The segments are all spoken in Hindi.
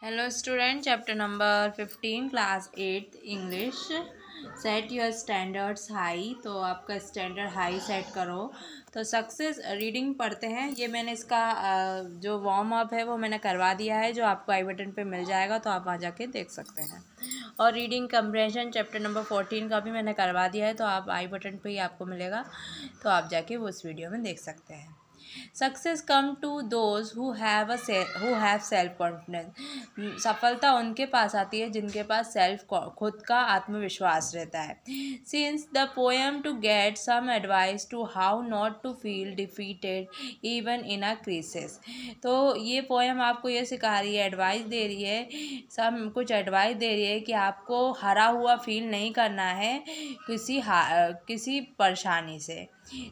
Hello student, chapter number 15 class 8 English. Set your standards high. तो आपका स्टैंडर्ड हाई सेट करो। तो सक्सेस रीडिंग पढ़ते हैं। ये मैंने इसका जो वार्म अप है वो मैंने करवा दिया है, जो आपको आई बटन पे मिल जाएगा, तो आप वहाँ जाके देख सकते हैं। और रीडिंग कंप्रेhension चैप्टर नंबर 14 का भी मैंने करवा दिया है, तो आप आई बटन पे ही आपको मिलेगा, तो आप जाके वो उस वीडियो में देख सकते हैं। Success come to those who have self confidence. सफलता उनके पास आती है जिनके पास खुद का आत्मविश्वास रहता है। Since the poem to get some advice to how not to feel defeated even in a crisis. तो ये पोएम आपको ये सिखा रही है, एडवाइस दे रही है, सब कुछ एडवाइस दे रही है कि आपको हरा हुआ फील नहीं करना है किसी परेशानी से।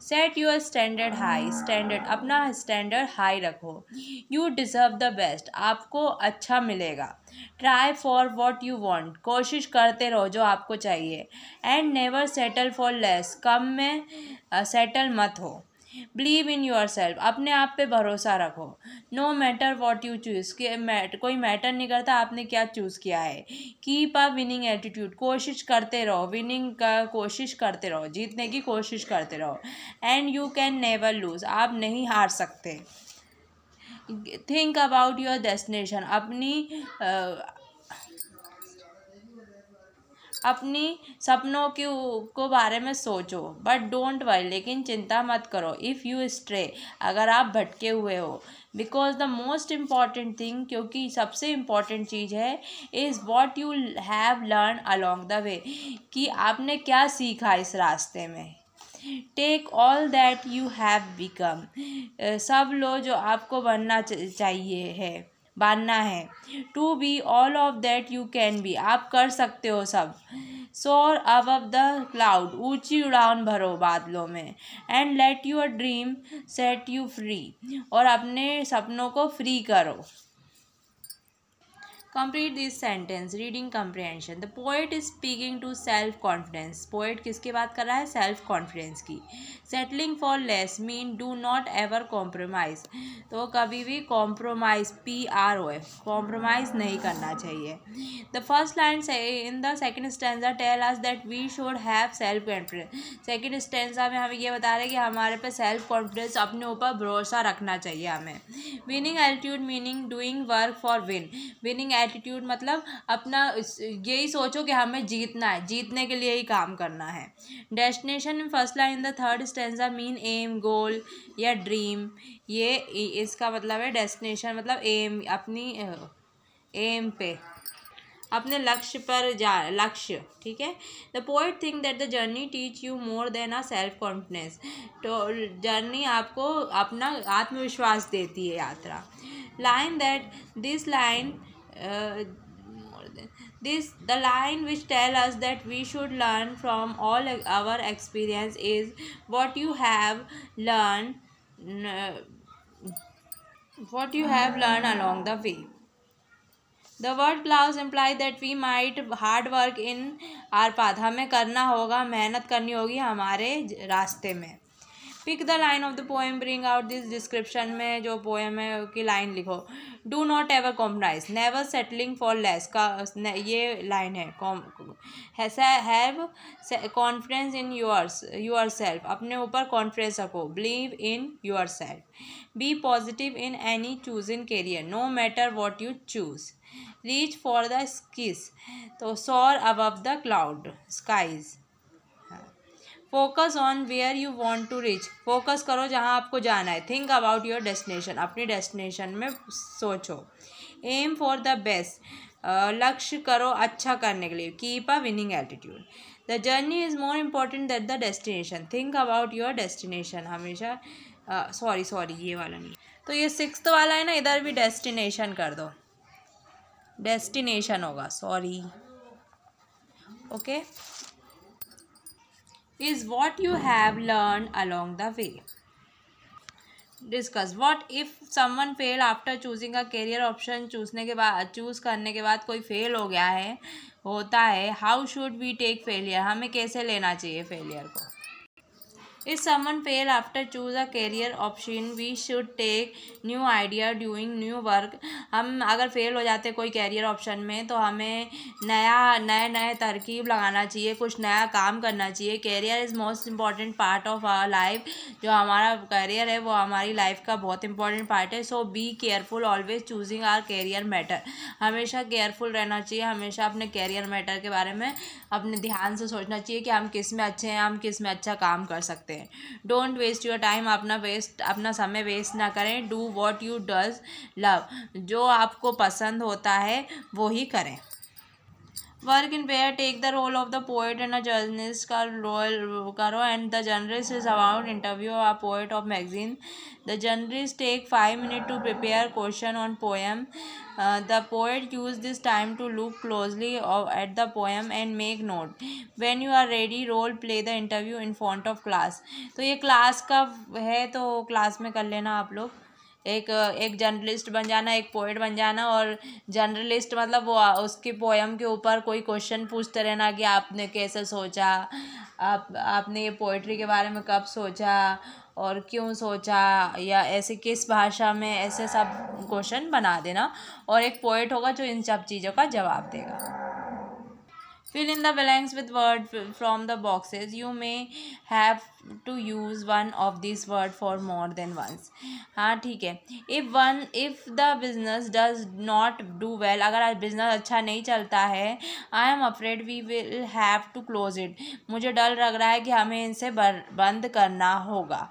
Set your standard high. Standard, अपना स्टैंडर्ड हाई रखो। You deserve the best. आपको अच्छा मिलेगा। Try for what you want. कोशिश करते रहो जो आपको चाहिए। And never settle for less. कम में सेटल मत हो। Believe in yourself. अपने आप पे भरोसा रखो। No matter what you choose. कोई मैटर नहीं करता आपने क्या चूज़ किया है। Keep a winning attitude. कोशिश करते रहो, विनिंग का कोशिश करते रहो, जीतने की कोशिश करते रहो। And you can never lose. आप नहीं हार सकते। Think about your destination. अपनी सपनों को बारे में सोचो, बट डोंट वरी। लेकिन चिंता मत करो। इफ़ यू स्ट्रे, अगर आप भटके हुए हो। Because the most important thing, क्योंकि सबसे इम्पॉर्टेंट चीज़ है, is what you have learn along the way, कि आपने क्या सीखा इस रास्ते में। Take all that you have become. सब लो जो आपको बनना चाहिए है, बनना है। To be all of that you can be. आप कर सकते हो सब। सोर अबव द क्लाउड। ऊंची उड़ान भरो बादलों में। And let your dream set you free. और अपने सपनों को फ्री करो। Complete this sentence. Reading comprehension. The poet is speaking to self confidence. Poet किसकी बात कर रहा है? Self confidence की. Settling for less mean do not ever compromise. तो कभी भी compromise compromise नहीं करना चाहिए. The first line in the second stanza tell us that we should have self confidence. Second stanza में हमें ये बता रहे हैं कि हमारे पे self confidence, अपने ऊपर भरोसा रखना चाहिए हमें. Winning attitude meaning doing work for win. Winning attitude मतलब अपना यही सोचो कि हमें जीतना है, जीतने के लिए ही काम करना है। Destination in first line in the third stanza mean aim, goal या ड्रीम। ये इसका मतलब है डेस्टिनेशन मतलब एम, अपनी एम पे, अपने लक्ष्य पर लक्ष्य, ठीक है। The poet think that the journey teach you more than a self confidence. तो जर्नी आपको अपना आत्मविश्वास देती है, यात्रा। Line that this line the line which tell us that we should learn from all our experience is what you have learned along the way. The word clause imply that we might hard work in our path. हमें करना होगा, मेहनत करनी होगी हमारे रास्ते में। Pick the line of the poem, bring out this description में जो पोएम है की लाइन लिखो। Do not ever compromise, never settling for less का ये लाइन है। Have confidence in yourself. अपने ऊपर कॉन्फिडेंस रखो। Believe in yourself. Be positive in any choosing career, no matter what you choose. Reach for the skies, to soar above the cloud skies. Focus on where you want to reach, focus करो जहाँ आपको जाना है। थिंक अबाउट योर डेस्टिनेशन, अपनी डेस्टिनेशन में सोचो। एम फॉर द बेस्ट, लक्ष्य करो अच्छा करने के लिए। Keep a winning attitude. The journey is more important than the destination. Think about your destination, हमेशा सॉरी ये वाला नहीं, तो ये 6th वाला है ना, इधर भी डेस्टिनेशन कर दो, डेस्टिनेशन होगा, sorry, okay. Is what you have learned along the way. Discuss. What if someone fail after choosing a career option? Choose करने के बाद कोई फेल हो गया है, होता है। How should we take failure? हमें कैसे लेना चाहिए फेलियर को? If someone fail after choose a career option, we should take new idea doing new work. हम अगर फेल हो जाते कोई कैरियर ऑप्शन में तो हमें नए तरकीब लगाना चाहिए, कुछ नया काम करना चाहिए. Career is most important part of our life. जो हमारा कैरियर है वो हमारी लाइफ का बहुत इंपॉर्टेंट पार्ट है. So be careful always choosing our career matter. हमेशा केयरफुल रहना चाहिए, हमेशा अपने कैरियर मैटर के बारे में अपने ध्यान से सोचना चाहिए कि हम किस में अच्छे हैं, हम किस में अच्छा काम कर सकते हैं. Don't waste your time. अपना समय वेस्ट ना करें. Do what you does love. जो आपको पसंद होता है वो ही करें. Work in pair. Take the role of the poet and a journalist का रोल करो. And the journalist is about interview a poet of magazine. The journalist take 5 minutes to prepare question on poem. The poet used this time to look closely at the poem and make note. When you are ready, role play the interview in front of class. तो ये क्लास का है तो क्लास में कर लेना आप लोग. एक जर्नलिस्ट बन जाना, एक पोएट बन जाना. और जर्नलिस्ट मतलब वो उसकी पोएम के ऊपर कोई क्वेश्चन पूछते रहना कि आपने कैसे सोचा, आपने ये पोइट्री के बारे में कब सोचा और क्यों सोचा, या ऐसे किस भाषा में, ऐसे सब क्वेश्चन बना देना. और एक पोएट होगा जो इन सब चीज़ों का जवाब देगा. Fill in the blanks with word from the boxes. You may have to use one of these word for more than once. हाँ ठीक है. If the business does not do well, अगर आज बिजनेस अच्छा नहीं चलता है, I am afraid we will have to close it. मुझे डर लग रहा है कि हमें इनसे बंद करना होगा.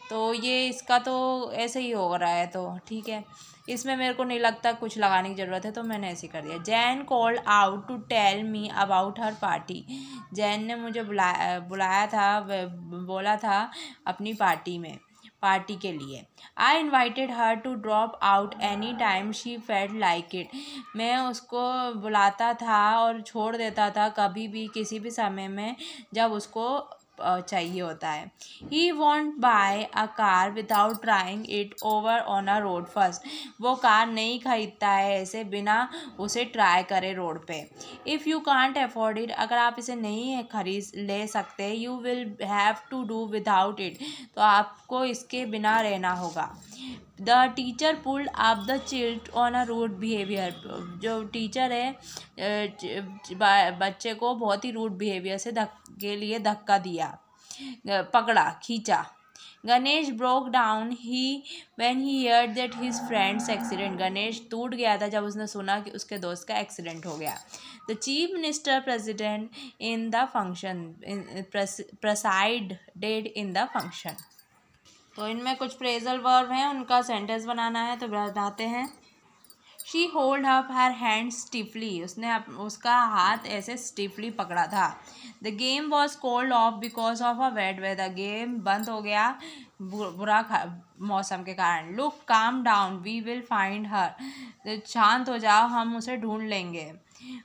तो ये इसका तो ऐसे ही हो रहा है तो ठीक है. इसमें मेरे को नहीं लगता कुछ लगाने की ज़रूरत है तो मैंने ऐसे कर दिया. Jain called out to tell me about her party. Jain ने मुझे बुलाया था, बोला था अपनी पार्टी के लिए. I invited her to drop out any time she felt like it. मैं उसको बुलाता था और छोड़ देता था कभी भी, किसी भी समय में जब उसको चाहिए होता है. He want buy a car without trying it over on a road first. वो कार नहीं खरीदता है ऐसे बिना उसे ट्राई करे रोड पे. If you can't afford it. अगर आप इसे नहीं खरीद ले सकते, you will have to do without it. तो आपको इसके बिना रहना होगा. The teacher pulled up the child on a rude behaviour. जो टीचर है बच्चे को बहुत ही रूड बिहेवियर से धक्का दिया, पकड़ा, खींचा. Ganesh broke down when he heard that his friends accident. Ganesh टूट गया था जब उसने सुना कि उसके दोस्त का एक्सीडेंट हो गया. The chief minister president in the function presided in the function. तो इनमें कुछ फ्रेजल वर्ब हैं, उनका सेंटेंस बनाना है तो बताते हैं. She hold up her hand stiffly. उसने उसका हाथ ऐसे स्टिफली पकड़ा था. The game was called off because of a wet weather. गेम बंद हो गया बुरा मौसम के कारण. Look calm down we will find her. शांत हो जाओ हम उसे ढूंढ लेंगे.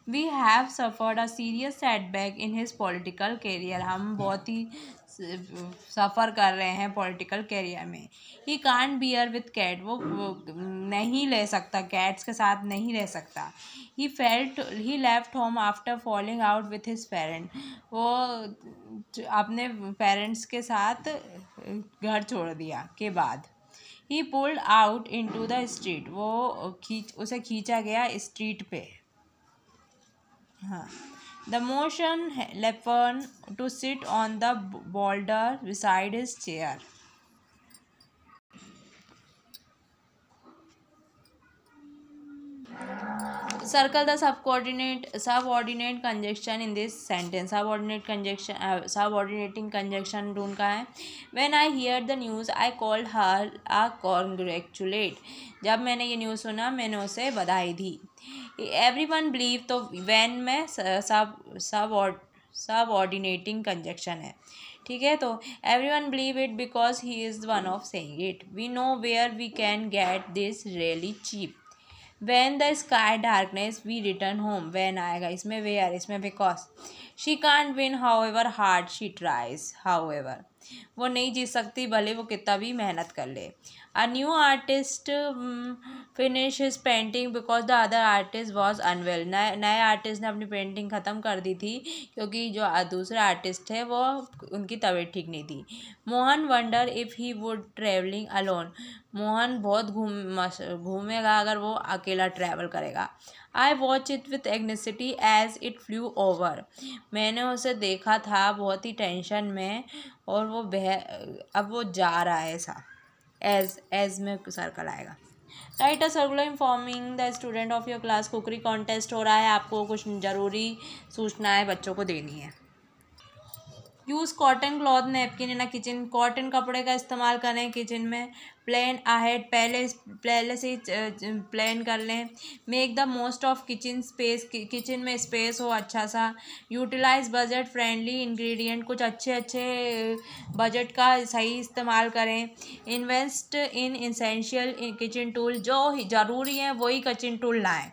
We have suffered a serious setback in his political career. हम बहुत ही सफ़र कर रहे हैं पॉलिटिकल कैरियर में. He can't bear with cat. वो नहीं ले सकता, कैट्स के साथ नहीं रह सकता. He left home after falling out with his parent. वो अपने पेरेंट्स के साथ घर छोड़ दिया के बाद. ही pulled out into the street. वो उसे खींचा गया स्ट्रीट पे. हाँ. The motion leopard to sit on the boulder beside his chair. Circle the subordinate conjunction in this sentence. Subordinating conjunction ढूंढ का है. When I heard the news, I called her a congratulate. जब मैंने ये न्यूज़ सुना मैंने उसे बधाई दी. Everyone believe. तो when में subordinating conjunction है. ठीक है. तो everyone believe it because he is the one of saying it. We know where we can get this really cheap. When the sky darkness we return home. when आएगा इसमें where, इसमें because. She can't win however hard she tries. however वो नहीं जीत सकती भले वो कितना भी मेहनत कर ले। A new artist finish his painting because the other artist was unwell. नए आर्टिस्ट ने अपनी पेंटिंग ख़त्म कर दी थी क्योंकि जो दूसरे आर्टिस्ट थे वो उनकी तबीयत ठीक नहीं थी। Mohan wonder if he would travelling alone. Mohan बहुत घूमेगा अगर वो अकेला ट्रैवल करेगा। I watch it with anxiety as it flew over. मैंने उसे देखा था बहुत ही टेंशन में और वो अब वो जा रहा है ऐसा। एज में सर्कल आएगा। Right a circular informing the student of your class. Cookery contest हो रहा है, आपको कुछ ज़रूरी सूचनाएं बच्चों को देनी है। Use cotton cloth napkin in kitchen. Cotton कपड़े का इस्तेमाल करें किचन में। प्लान अहेड, पहले से ही प्लान कर लें। Make the most of kitchen space, kitchen में स्पेस हो अच्छा सा। यूटिलाइज बजट फ्रेंडली इंग्रेडिएंट, कुछ अच्छे बजट का सही इस्तेमाल करें। Invest in essential kitchen tool, जो ज़रूरी हैं वही किचन टूल लाएँ।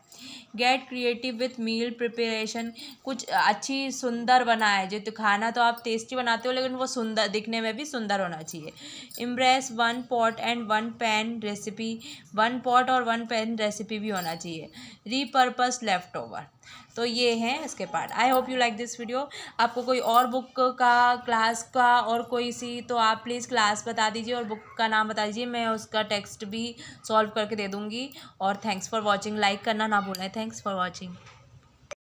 Get creative with meal preparation, कुछ अच्छी सुंदर बनाए। जो तो खाना तो आप टेस्टी बनाते हो लेकिन वो सुंदर दिखने में भी सुंदर होना चाहिए। Impress one pot and one pan recipe, one pot और वन पैन रेसिपी भी होना चाहिए। Repurpose left over. तो ये हैं इसके part. I hope you like this video. आपको कोई और बुक का, क्लास का और कोई सी, तो आप प्लीज़ क्लास बता दीजिए और बुक का नाम बता दीजिए, मैं उसका टेक्स्ट भी सॉल्व करके दे दूँगी। और थैंक्स फॉर वॉचिंग। लाइक करना ना भूलें। Thanks for watching.